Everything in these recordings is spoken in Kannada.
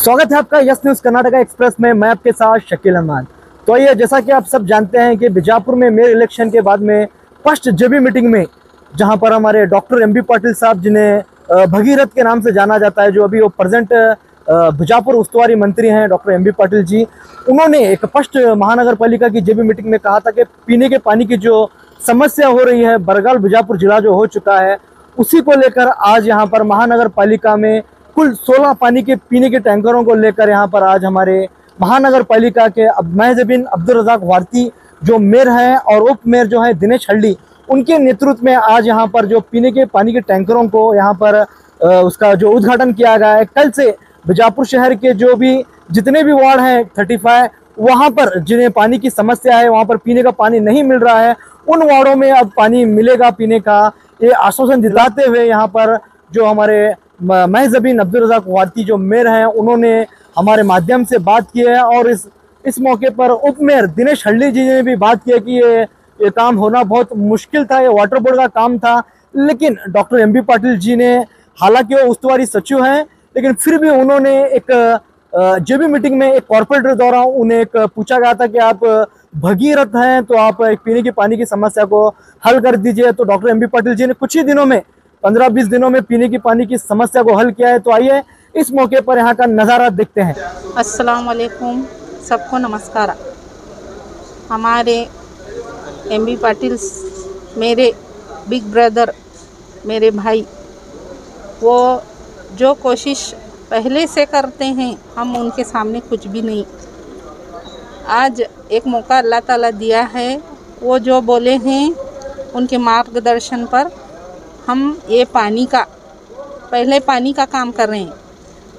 स्वागत है आपका यस न्यूज कर्नाटका एक्सप्रेस में। मैं आपके साथ शकील अहमद। तो ये जैसा कि आप सब जानते हैं कि बीजापुर में मेयर इलेक्शन के बाद में फर्स्ट जेबी मीटिंग में जहां पर हमारे डॉक्टर एमबी पाटिल साहब, जिन्हें भगीरथ के नाम से जाना जाता है, जो अभी वो प्रेजेंट बीजापुर उस्तुवारी मंत्री हैं डॉक्टर एमबी पाटिल जी, उन्होंने एक फर्स्ट महानगर पालिका की जेबी मीटिंग में कहा था कि पीने के पानी की जो समस्या हो रही है, बरगाल बीजापुर जिला जो हो चुका है, उसी को लेकर आज यहाँ पर महानगर पालिका में कुल 16 पानी के पीने के टैंकरों को लेकर यहाँ पर आज हमारे महानगर पालिका के महजबीन अब्दुल रज़ाक वारती जो मेयर हैं और उप मेयर जो है दिनेश हल्डी, उनके नेतृत्व में आज यहाँ पर जो पीने के पानी के टैंकरों को यहाँ पर उसका जो उद्घाटन किया गया है। कल से बीजापुर शहर के जो भी जितने भी वार्ड हैं 35, वहाँ पर जिन्हें पानी की समस्या है, वहाँ पर पीने का पानी नहीं मिल रहा है, उन वार्डों में अब पानी मिलेगा पीने का, ये आश्वासन दिलाते हुए यहाँ पर जो हमारे महजबीन अब्दुल रज़ाक वारती जो मेयर हैं, उन्होंने हमारे माध्यम से बात की है। और इस मौके पर उप मेयर दिनेश हल्डी जी ने भी बात की है कि ये काम होना बहुत मुश्किल था, ये वाटर बोर्ड का काम था, लेकिन डॉक्टर एमबी पाटिल जी ने, हालांकि वो उस्तुवारी सचिव हैं, लेकिन फिर भी उन्होंने एक जेबी मीटिंग में एक कॉर्पोरेटर द्वारा उन्हें एक पूछा गया था कि आप भगीरथ हैं तो आप पीने के पानी की समस्या को हल कर दीजिए। तो डॉक्टर एमबी पाटिल जी ने कुछ ही दिनों में 15-20 दिनों में पीने की पानी की समस्या को हल किया है। तो आइए इस मौके पर यहाँ का नज़ारा देखते हैं। अस्सलाम वालेकुम, सबको नमस्कार। हमारे एमबी पाटिल मेरे बिग ब्रदर, मेरे भाई, वो जो कोशिश पहले से करते हैं, हम उनके सामने कुछ भी नहीं। आज एक मौका अल्लाह ताला दिया है, वो जो बोले हैं उनके मार्गदर्शन पर हम ये पानी का काम कर रहे हैं,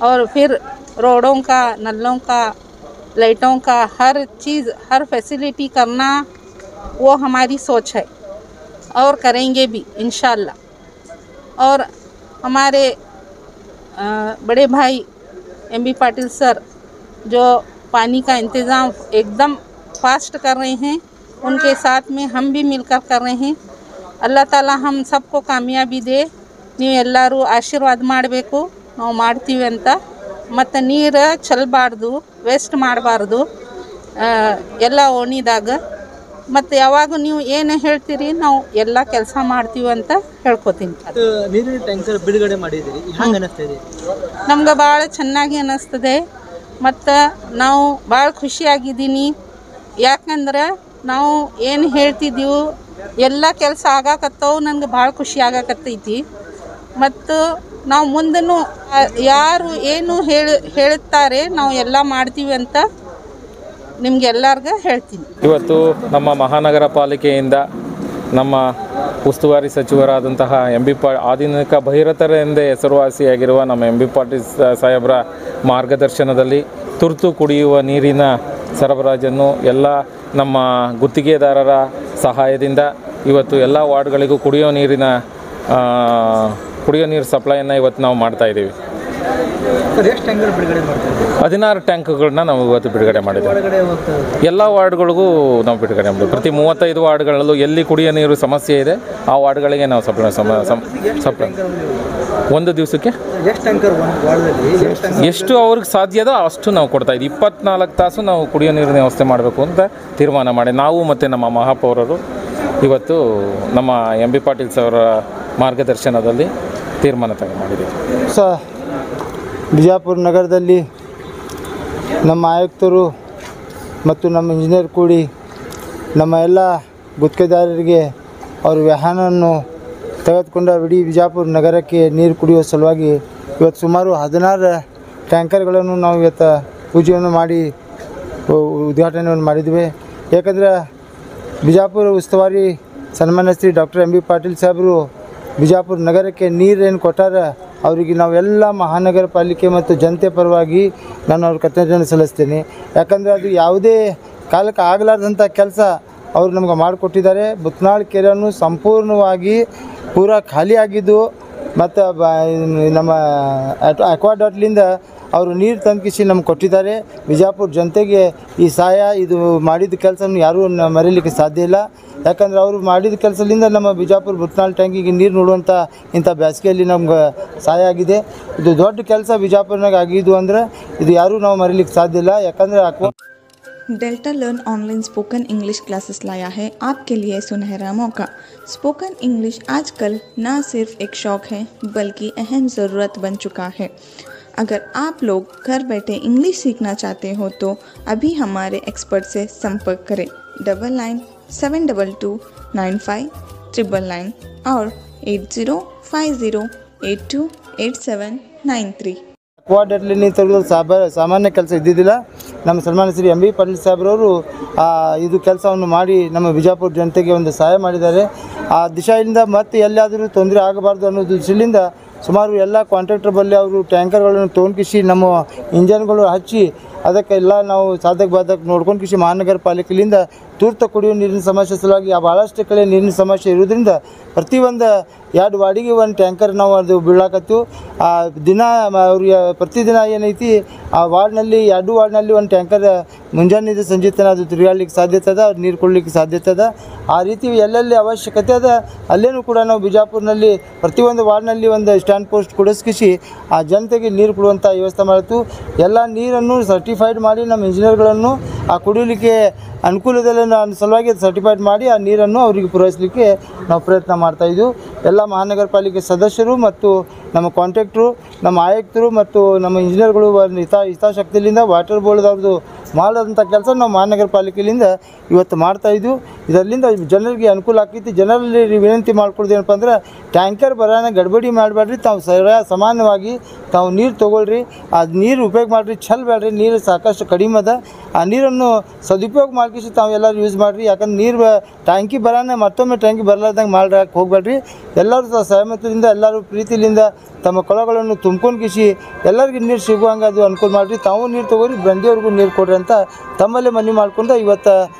और फिर रोडों का, नलों का, लाइटों का, हर चीज़, हर फैसिलिटी करना वो हमारी सोच है और करेंगे भी इंशाअल्लाह। और हमारे बड़े भाई एमबी पाटिल सर जो पानी का इंतज़ाम एकदम फास्ट कर रहे हैं, उनके साथ में हम भी मिलकर कर रहे हैं। ಅಲ್ಲಾ ತಾಲ हम सबको ಕಾಮಯಾಬಿ ದೇ, ನೀವೆಲ್ಲರೂ ಆಶೀರ್ವಾದ ಮಾಡಬೇಕು, ನಾವು ಮಾಡ್ತೀವಿ ಅಂತ। ಮತ್ತು ನೀರು ಚೆಲ್ಲಬಾರ್ದು, ವೇಸ್ಟ್ ಮಾಡಬಾರ್ದು ಎಲ್ಲ ಓಣಿದಾಗ। ಮತ್ತು ಯಾವಾಗ ನೀವು ಏನು ಹೇಳ್ತೀರಿ ನಾವು ಎಲ್ಲ ಕೆಲಸ ಮಾಡ್ತೀವಿ ಅಂತ ಹೇಳ್ಕೊತೀನಿ। ನೀರಿನ ಟ್ಯಾಂಕರ್ ಬಿಡುಗಡೆ ಮಾಡಿದಿರಿ, ಹೆಂಗೆ ಅನಿಸ್ತಿದೆ? ನಮ್ಗೆ ಭಾಳ ಚೆನ್ನಾಗಿ ಅನ್ನಿಸ್ತದೆ ಮತ್ತು ನಾವು ಭಾಳ ಖುಷಿಯಾಗಿದ್ದೀನಿ। ಯಾಕಂದ್ರೆ ನಾವು ಏನು ಹೇಳ್ತಿದ್ದೀವಿ ಎಲ್ಲ ಕೆಲಸ ಆಗಾಕತ್ತವು, ನನಗೆ ಭಾಳ ಖುಷಿ ಆಗಾಕತ್ತೈತಿ। ಮತ್ತು ನಾವು ಮುಂದೂ ಯಾರು ಏನು ಹೇಳುತ್ತಾರೆ ನಾವು ಎಲ್ಲ ಮಾಡ್ತೀವಿ ಅಂತ ನಿಮಗೆಲ್ಲರಿಗೂ ಹೇಳ್ತೀನಿ। ಇವತ್ತು ನಮ್ಮ ಮಹಾನಗರ ಪಾಲಿಕೆಯಿಂದ ನಮ್ಮ ಉಸ್ತುವಾರಿ ಸಚಿವರಾದಂತಹ ಆಧುನಿಕ ಭಗೀರಥರೆಂದೇ ಹೆಸರುವಾಸಿಯಾಗಿರುವ ನಮ್ಮ ಎಂ ಬಿ ಪಾಟೀಲ್ ಸಾಹೇಬರ ಮಾರ್ಗದರ್ಶನದಲ್ಲಿ ತುರ್ತು ಕುಡಿಯುವ ನೀರಿನ ಸರಬರಾಜನ್ನು ಎಲ್ಲ ನಮ್ಮ ಗುತ್ತಿಗೆದಾರರ ಸಹಾಯದಿಂದ ಇವತ್ತು ಎಲ್ಲ ವಾರ್ಡ್ಗಳಿಗೂ ಕುಡಿಯೋ ನೀರು ಸಪ್ಲೈಯನ್ನು ಇವತ್ತು ನಾವು ಮಾಡ್ತಾಯಿದ್ದೀವಿ। 16 ಟ್ಯಾಂಕ್ಗಳನ್ನ ನಾವು ಇವತ್ತು ಬಿಡುಗಡೆ ಮಾಡಿದ್ದೀವಿ। ಎಲ್ಲ ವಾರ್ಡ್ಗಳಿಗೂ ನಾವು ಬಿಡುಗಡೆ ಮಾಡಿದ್ವಿ। ಪ್ರತಿ 35 ವಾರ್ಡ್ಗಳಲ್ಲೂ ಎಲ್ಲಿ ಕುಡಿಯೋ ನೀರು ಸಮಸ್ಯೆ ಇದೆ ಆ ವಾರ್ಡ್ಗಳಿಗೆ ನಾವು ಸಪ್ಲೈ ಒಂದು ದಿವಸಕ್ಕೆ ಎಷ್ಟು ಅವ್ರಿಗೆ ಸಾಧ್ಯದೋ ಅಷ್ಟು ನಾವು ಕೊಡ್ತಾಯಿದ್ವಿ। 24 ತಾಸು ನಾವು ಕುಡಿಯೋ ನೀರಿನ ವ್ಯವಸ್ಥೆ ಮಾಡಬೇಕು ಅಂತ ತೀರ್ಮಾನ ಮಾಡಿ ನಾವು ಮತ್ತು ನಮ್ಮ ಮಹಾಪೌರರು ಇವತ್ತು ನಮ್ಮ ಎಂ ಬಿ ಪಾಟೀಲ್ ಅವರ ಮಾರ್ಗದರ್ಶನದಲ್ಲಿ ತೀರ್ಮಾನ ಮಾಡಿದ್ದೀವಿ। ಬಿಜಾಪುರ ನಗರದಲ್ಲಿ ನಮ್ಮ ಆಯುಕ್ತರು ಮತ್ತು ನಮ್ಮ ಇಂಜಿನಿಯರ್ ಕೂಡಿ ನಮ್ಮ ಎಲ್ಲ ಗುತ್ತಿಗೆದಾರರಿಗೆ ಅವ್ರ ವಾಹನವನ್ನು ತೆಗೆದುಕೊಂಡು ಇಡೀ ಬಿಜಾಪುರ ನಗರಕ್ಕೆ ನೀರು ಕುಡಿಯುವ ಸಲುವಾಗಿ ಇವತ್ತು ಸುಮಾರು 16 ಟ್ಯಾಂಕರ್ಗಳನ್ನು ನಾವು ಇವತ್ತು ಪೂಜೆಯನ್ನು ಮಾಡಿ ಉದ್ಘಾಟನೆಯನ್ನು ಮಾಡಿದ್ವಿ। ಯಾಕಂದರೆ ಬಿಜಾಪುರ ಉಸ್ತುವಾರಿ ಸನ್ಮಾನ್ಯ Shri doctor M B Patil ಸಾಹೇಬರು ಬಿಜಾಪುರ ನಗರಕ್ಕೆ ನೀರೇನು ಕೊಟ್ಟಾರ ಅವರಿಗೆ ನಾವೆಲ್ಲ ಮಹಾನಗರ ಪಾಲಿಕೆ ಮತ್ತು ಜನತೆ ಪರವಾಗಿ ನಾನು ಅವ್ರ ಕೃತಜ್ಞತೆ ಸಲ್ಲಿಸ್ತೇನೆ। ಯಾಕಂದರೆ ಅದು ಯಾವುದೇ ಕಾಲಕ್ಕೆ ಆಗಲಾರ್ದಂಥ ಕೆಲಸ ಅವರು ನಮ್ಗೆ ಮಾಡಿಕೊಟ್ಟಿದ್ದಾರೆ। ಬುತ್ನಾಳ್ ಕೆರೆಯನ್ನು ಸಂಪೂರ್ಣವಾಗಿ ಪೂರಾ ಖಾಲಿ ಆಗಿದ್ದು ಮತ್ತು ನಮ್ಮ ಅಕ್ವಾಡಾಟ್ಲಿಂದ ಅವರು ನೀರು ತಂದುಕಿಸಿ ನಮ್ಗೆ ಕೊಟ್ಟಿದ್ದಾರೆ. ಬಿಜಾಪುರ ಜನತೆಗೆ ಈ ಸಹಾಯ ಇದು ಮಾಡಿದ ಕೆಲಸವನ್ನು ಯಾರೂ ಮರೀಲಿಕ್ಕೆ ಸಾಧ್ಯ ಇಲ್ಲ. ಯಾಕಂದರೆ ಅವರು ಮಾಡಿದ ಕೆಲಸದಿಂದ ನಮ್ಮ ಬಿಜಾಪುರ ಬುತ್ನಾಳ್ ಟ್ಯಾಂಕಿಗೆ ನೀರು ನೋಡುವಂಥ ಇಂಥ ಬೇಸಿಗೆಯಲ್ಲಿ ನಮ್ಗೆ ಸಹಾಯ ಆಗಿದೆ. ಇದು ದೊಡ್ಡ ಕೆಲಸ ಬಿಜಾಪುರನಾಗ ಆಗಿದ್ದು ಅಂದರೆ ಇದು ಯಾರೂ ನಾವು ಮರೀಲಿಕ್ಕೆ ಸಾಧ್ಯ ಇಲ್ಲ. ಯಾಕಂದರೆ delta learn online spoken English classes लाया है आपके लिए सुनहरा मौका। स्पोकन इंग्लिश आजकल न सिर्फ एक शौक़ है बल्कि अहम ज़रूरत बन चुका है। अगर आप लोग घर बैठे इंग्लिश सीखना चाहते हो तो अभी हमारे एक्सपर्ट से संपर्क करें 9972295999 और 8050828793। ಕ್ವಾಡಲ್ಲಿ ತೆಗೆದು ಸಾಮಾನ್ಯ ಕೆಲಸ ಇದ್ದಿದ್ದಿಲ್ಲ. ನಮ್ಮ ಸನ್ಮಾನ್ಯ ಶ್ರೀ ಎಂ ಬಿ ಪಾಟೀಲ್ ಸಾಹೇಬ್ರವರು ಇದು ಕೆಲಸವನ್ನು ಮಾಡಿ ನಮ್ಮ ಬಿಜಾಪುರ ಜನತೆಗೆ ಒಂದು ಸಹಾಯ ಮಾಡಿದ್ದಾರೆ. ಆ ದಿಶೆಯಿಂದ ಮತ್ತೆ ಎಲ್ಲಿಯಾದರೂ ತೊಂದರೆ ಆಗಬಾರ್ದು ಅನ್ನೋ ದೃಷ್ಟಿಯಿಂದ ಸುಮಾರು ಎಲ್ಲ ಕಾಂಟ್ರಾಕ್ಟರ್ ಬಳಿ ಅವರು ಟ್ಯಾಂಕರ್ಗಳನ್ನು ತೊಗೊಂಡ್ಕಿಸಿ ನಮ್ಮ ಇಂಜನ್ಗಳು ಹಚ್ಚಿ ಅದಕ್ಕೆಲ್ಲ ನಾವು ಸಾಧಕ ಬಾಧಕ ನೋಡ್ಕೊಂಡು ಕಿಸಿ ಮಹಾನಗರ ಪಾಲಿಕೆಯಿಂದ ತುರ್ತು ಕುಡಿಯುವ ನೀರಿನ ಸಮಸ್ಯೆ ಸಲುವಾಗಿ ಭಾಳಷ್ಟು ಕಡೆ ನೀರಿನ ಸಮಸ್ಯೆ ಇರೋದ್ರಿಂದ ಪ್ರತಿಯೊಂದು 2 ವಾರ್ಡಿಗೆ ಒಂದು ಟ್ಯಾಂಕರ್ ನಾವು ಅದು ಬೀಳಾಕತ್ತು. ದಿನ ಅವ್ರಿಗೆ ಪ್ರತಿದಿನ ಏನೈತಿ ಆ ವಾರ್ಡ್ನಲ್ಲಿ 2 ವಾರ್ಡ್ನಲ್ಲಿ ಒಂದು ಟ್ಯಾಂಕರ್ ಮುಂಜಾನೆ ಸಂಜೆ ತನಕ ಅದು ತಿರುಗಾಡ್ಲಿಕ್ಕೆ ಸಾಧ್ಯತೆ ಅದ, ನೀರು ಕೊಡಲಿಕ್ಕೆ ಸಾಧ್ಯತೆ ಅದ. ಆ ರೀತಿ ಎಲ್ಲೆಲ್ಲಿ ಅವಶ್ಯಕತೆ ಅದ ಅಲ್ಲೇನೂ ಕೂಡ ನಾವು ಬಿಜಾಪುರನಲ್ಲಿ ಪ್ರತಿಯೊಂದು ವಾರ್ಡ್ನಲ್ಲಿ ಒಂದು ಸ್ಟ್ಯಾಂಡ್ ಪೋಸ್ಟ್ ಕೊಡಿಸ್ಕಿಸಿ ಆ ಜನತೆಗೆ ನೀರು ಕೊಡುವಂಥ ವ್ಯವಸ್ಥೆ ಮಾಡಿತು. ಎಲ್ಲ ನೀರನ್ನು ಸರ್ಟಿಫೈಡ್ ಮಾಡಿ ನಮ್ಮ ಇಂಜಿನಿಯರ್ಗಳನ್ನು ಆ ಕುಡಿಯಲಿಕ್ಕೆ ಅನುಕೂಲದಲ್ಲಿ ಸಲುವಾಗಿ ಸರ್ಟಿಫೈಡ್ ಮಾಡಿ ಆ ನೀರನ್ನು ಅವರಿಗೆ ಪೂರೈಸಲಿಕ್ಕೆ ನಾವು ಪ್ರಯತ್ನ ಮಾಡ್ತಾಯಿದ್ವು. ಎಲ್ಲ ಮಹಾನಗರ ಪಾಲಿಕೆ ಸದಸ್ಯರು ಮತ್ತು ನಮ್ಮ ಕಾಂಟ್ರಾಕ್ಟ್ರು, ನಮ್ಮ ಆಯುಕ್ತರು ಮತ್ತು ನಮ್ಮ ಇಂಜಿನಿಯರ್ಗಳು ಒಂದು ಹಿತಾಸಕ್ತಿಯಿಂದ ವಾಟರ್ ಬೋರ್ಡ್ದವ್ರದ್ದು ಮಾಡೋದಂಥ ಕೆಲಸ ನಾವು ಮಹಾನಗರ ಪಾಲಿಕೆಯಿಂದ ಇವತ್ತು ಮಾಡ್ತಾಯಿದ್ವು. ಇದರಿಂದ ಜನರಿಗೆ ಅನುಕೂಲ ಆಗ್ತೈತಿ. ಜನರಲ್ಲಿ ವಿನಂತಿ ಮಾಡ್ಕೊಳ್ದು ಏನಪ್ಪ ಅಂದ್ರೆ ಟ್ಯಾಂಕರ್ ಬರೋಣ ಗಡ್ಬಡಿ ಮಾಡಬೇಡ್ರಿ, ತಾವು ಸಮಾನವಾಗಿ ತಾವು ನೀರು ತೊಗೊಳ್ರಿ, ಆ ನೀರು ಉಪಯೋಗ ಮಾಡಿರಿ, ಚೆಲ್ಲಬೇಡ್ರಿ. ನೀರು ಸಾಕಷ್ಟು ಕಡಿಮೆ ಅದ, ಆ ನೀರನ್ನು ಸದುಪಯೋಗ ಮಾಡ್ಕಿಸಿ ತಾವು ಎಲ್ಲರೂ ಯೂಸ್ ಮಾಡಿರಿ. ಯಾಕಂದ್ರೆ ನೀರು ಟ್ಯಾಂಕಿ ಬರೋಣ ಮತ್ತೊಮ್ಮೆ ಟ್ಯಾಂಕಿ ಬರಲಾರ್ದಂಗೆ ಮಾಡ್ರಾಕೆ ಹೋಗಬೇಡ್ರಿ. ಎಲ್ಲರೂ ಸಹಮತದಿಂದ ಎಲ್ಲರೂ ಪ್ರೀತಿಯಿಂದ ತಮ್ಮ ಕೊಳಗಳನ್ನು ತುಂಬ್ಕೊಂಡು ಕಿಸಿ ಎಲ್ಲರಿಗೂ ನೀರು ಸಿಗುವಂಗೆ ಅದು ಅನುಕೂಲ ಮಾಡಿರಿ. ತಾವು ನೀರು ತೊಗೊರಿ, ಬಂದಿಯವ್ರಿಗೂ ನೀರು ಕೊಡ್ರಿ ಅಂತ ತಮ್ಮಲ್ಲೇ ಮನವಿ ಮಾಡ್ಕೊಂಡು ಇವತ್ತು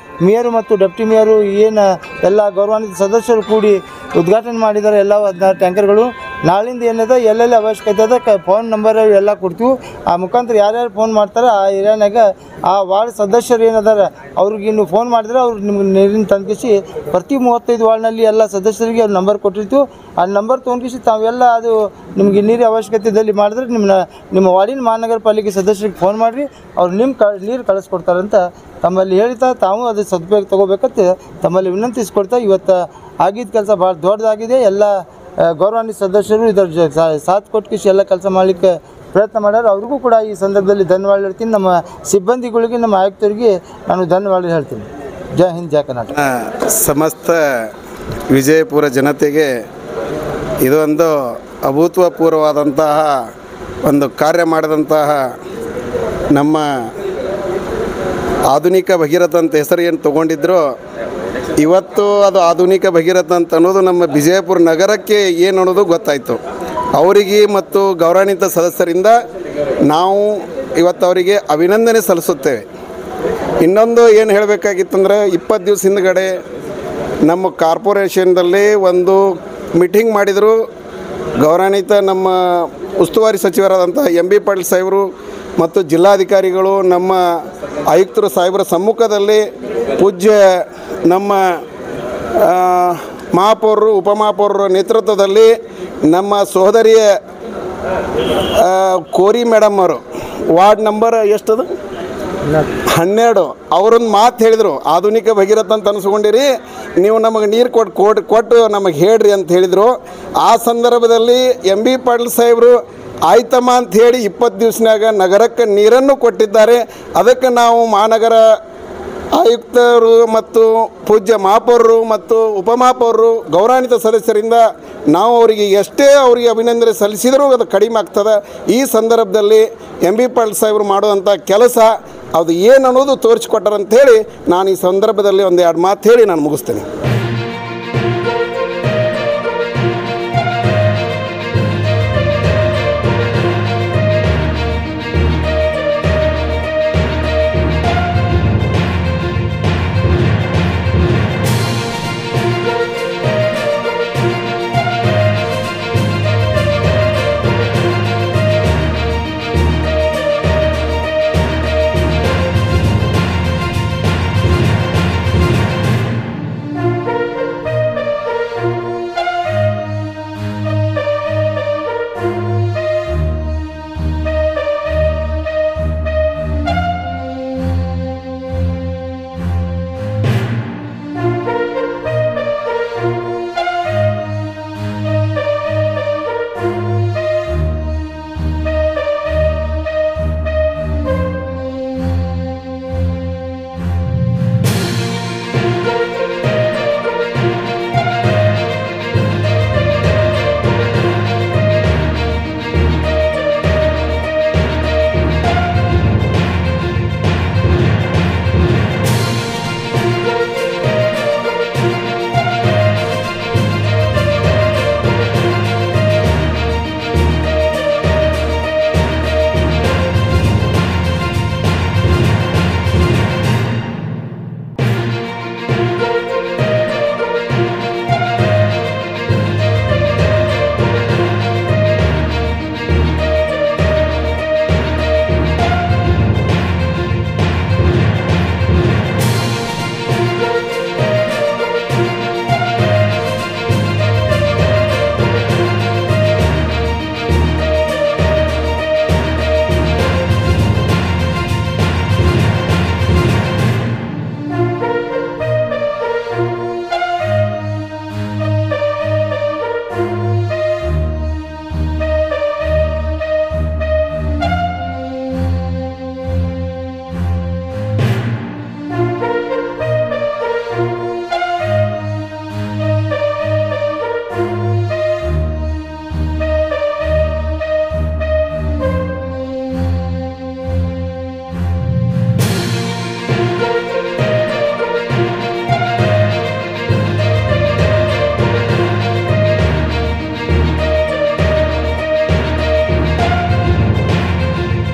ಮೇಯರು ಮತ್ತು ಡೆಪ್ಟಿ ಮೇಯರು ಏನು ಎಲ್ಲ ಗೌರವಾನ್ವಿತ ಸದಸ್ಯರು ಕೂಡಿ ಉದ್ಘಾಟನೆ ಮಾಡಿದ್ದಾರೆ ಎಲ್ಲ 16 ಟ್ಯಾಂಕರ್ಗಳು. ನಾಳಿಂದ ಏನಿದೆ ಎಲ್ಲೆಲ್ಲಿ ಅವಶ್ಯಕತೆ ಅದ ಫೋನ್ ನಂಬರ್ ಎಲ್ಲ ಕೊಡ್ತೀವಿ. ಆ ಮುಖಾಂತರ ಯಾರ್ಯಾರು ಫೋನ್ ಮಾಡ್ತಾರೆ ಆ ಏರಿಯಾನಾಗ ಆ ವಾರ್ಡ್ ಸದಸ್ಯರು ಏನದಾರ ಅವ್ರಿಗೆ ನೀವು ಫೋನ್ ಮಾಡಿದ್ರೆ ಅವ್ರು ನಿಮ್ಗೆ ನೀರಿನ ತಂದಿಸಿ ಪ್ರತಿ 35 ವಾರ್ಡ್ನಲ್ಲಿ ಎಲ್ಲ ಸದಸ್ಯರಿಗೆ ಅವ್ರು ನಂಬರ್ ಕೊಟ್ಟಿರ್ತೀವಿ. ಆ ನಂಬರ್ ತೊಗೊಂಡಿಸಿ ತಾವೆಲ್ಲ ಅದು ನಿಮಗೆ ನೀರಿನ ಅವಶ್ಯಕತೆಯಲ್ಲಿ ಮಾಡಿದ್ರೆ ನಿಮ್ಮ ವಾರ್ಡಿನ ಮಹಾನಗರ ಪಾಲಿಕೆ ಸದಸ್ಯರಿಗೆ ಫೋನ್ ಮಾಡಿರಿ, ಅವ್ರು ನೀರು ಕಳಿಸ್ಕೊಡ್ತಾರಂತ ತಮ್ಮಲ್ಲಿ ಹೇಳ್ತಾ ತಾವು ಅದು ಸದುಪಯೋಗ ತೊಗೋಬೇಕಂತ ತಮ್ಮಲ್ಲಿ ವಿನಂತಿಸ್ಕೊಡ್ತಾ ಇವತ್ತು ಆಗಿದ್ದ ಕೆಲಸ ಭಾಳ ದೊಡ್ಡದಾಗಿದೆ. ಎಲ್ಲ ಗೌರವಾನ್ವಿತ ಸದಸ್ಯರು ಇದರ ಸಾಥ್ ಕೊಟ್ಟು ಎಲ್ಲ ಕೆಲಸ ಮಾಡಲಿಕ್ಕೆ ಪ್ರಯತ್ನ ಮಾಡ್ಯಾರ. ಅವ್ರಿಗೂ ಕೂಡ ಈ ಸಂದರ್ಭದಲ್ಲಿ ಧನ್ಯವಾದ ಹೇಳ್ತೀನಿ. ನಮ್ಮ ಸಿಬ್ಬಂದಿಗಳಿಗೆ, ನಮ್ಮ ಆಯುಕ್ತರಿಗೆ ನಾನು ಧನ್ಯವಾದ ಹೇಳ್ತೀನಿ. ಜೈ ಹಿಂದ್, ಜೈ ಕರ್ನಾಟಕ. ಸಮಸ್ತ ವಿಜಯಪುರ ಜನತೆಗೆ ಇದೊಂದು ಅಭೂತಪೂರ್ವವಾದಂತಹ ಒಂದು ಕಾರ್ಯ ಮಾಡಿದಂತಹ ನಮ್ಮ ಆಧುನಿಕ ಭಗೀರಥ ಅಂತ ಹೆಸರು ಏನು ತೊಗೊಂಡಿದ್ರು, ಇವತ್ತು ಅದು ಆಧುನಿಕ ಭಗೀರಥ ಅಂತ ಅನ್ನೋದು ನಮ್ಮ ವಿಜಯಪುರ ನಗರಕ್ಕೆ ಏನು ಅನ್ನೋದು ಗೊತ್ತಾಯಿತು. ಅವರಿಗೆ ಮತ್ತು ಗೌರವಾನ್ವಿತ ಸದಸ್ಯರಿಂದ ನಾವು ಇವತ್ತು ಅವರಿಗೆ ಅಭಿನಂದನೆ ಸಲ್ಲಿಸುತ್ತೇವೆ. ಇನ್ನೊಂದು ಏನು ಹೇಳಬೇಕಾಗಿತ್ತಂದ್ರೆ 20 ದಿವಸ ಹಿಂದ್ಗಡೆ ನಮ್ಮ ಕಾರ್ಪೊರೇಷನ್ದಲ್ಲಿ ಒಂದು ಮೀಟಿಂಗ್ ಮಾಡಿದರು. ಗೌರವಾನ್ವಿತ ನಮ್ಮ ಉಸ್ತುವಾರಿ ಸಚಿವರಾದಂಥ ಎಂ ಬಿ ಪಾಟೀಲ್ ಸಾಹೇಬರು ಮತ್ತು ಜಿಲ್ಲಾಧಿಕಾರಿಗಳು ನಮ್ಮ ಆಯುಕ್ತರು ಸಾಹೇಬರ ಸಮ್ಮುಖದಲ್ಲಿ ಪೂಜ್ಯ ನಮ್ಮ ಮಹಾಪೌರರು ಉಪಮಹಾಪೌರರ ನೇತೃತ್ವದಲ್ಲಿ ನಮ್ಮ ಸಹೋದರಿಯ ಕೋರಿ ಮೇಡಮ್ ಅವರು ವಾರ್ಡ್ ನಂಬರ್ ಎಷ್ಟದು 12 ಅವರೊಂದು ಮಾತು ಹೇಳಿದರು, ಆಧುನಿಕ ಭಗೀರಥ ಅಂತ ಅನಿಸ್ಕೊಂಡಿರಿ, ನೀವು ನಮಗೆ ನೀರು ಕೊಟ್ಟು ನಮಗೆ ಹೇಳ್ರಿ ಅಂತ ಹೇಳಿದರು. ಆ ಸಂದರ್ಭದಲ್ಲಿ ಎಂ ಬಿ ಪಾಟೀಲ್ ಸಾಹೇಬರು ಆಯ್ತಮ್ಮ ಅಂಥೇಳಿ 20 ದಿವಸನಾಗ ನಗರಕ್ಕೆ ನೀರನ್ನು ಕೊಟ್ಟಿದ್ದಾರೆ. ಅದಕ್ಕೆ ನಾವು ಮಹಾನಗರ ಆಯುಕ್ತರು ಮತ್ತು ಪೂಜ್ಯ ಮಹಾಪೌರರು ಮತ್ತು ಉಪಮಹಾಪೌರರು ಗೌರವಾನ್ವಿತ ಸದಸ್ಯರಿಂದ ನಾವು ಅವರಿಗೆ ಎಷ್ಟೇ ಅವರಿಗೆ ಅಭಿನಂದನೆ ಸಲ್ಲಿಸಿದರೂ ಅದು ಕಡಿಮೆ ಆಗ್ತದೆ. ಈ ಸಂದರ್ಭದಲ್ಲಿ ಎಂ ಬಿ ಪಾಟೀಲ್ ಸಾಹೇಬರು ಮಾಡುವಂಥ ಕೆಲಸ ಅದು ಏನು ಅನ್ನೋದು ತೋರಿಸಿಕೊಟ್ಟಾರಂಥೇಳಿ ನಾನು ಈ ಸಂದರ್ಭದಲ್ಲಿ ಒಂದು 2 ಮಾತು ಹೇಳಿ ನಾನು ಮುಗಿಸ್ತೇನೆ.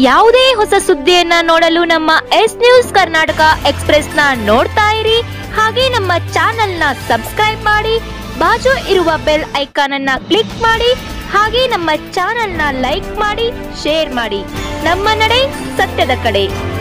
ಯಾವುದೇ ಹೊಸ ಸುದ್ದಿಯನ್ನ ನೋಡಲು ನಮ್ಮ ಎಸ್ ನ್ಯೂಸ್ ಕರ್ನಾಟಕ ಎಕ್ಸ್‌ಪ್ರೆಸ್ನ ನೋಡ್ತಾ ಇರಿ. ಹಾಗೆ ನಮ್ಮ ಚಾನೆಲ್ನ ಸಬ್ಸ್ಕ್ರೈಬ್ ಮಾಡಿ, ಬಾಜು ಇರುವ ಬೆಲ್ ಐಕಾನ್ ಅನ್ನ ಕ್ಲಿಕ್ ಮಾಡಿ. ಹಾಗೆ ನಮ್ಮ ಚಾನೆಲ್ನ ಲೈಕ್ ಮಾಡಿ, ಶೇರ್ ಮಾಡಿ. ನಮ್ಮ ನಡೆ ಸತ್ಯದ ಕಡೆ.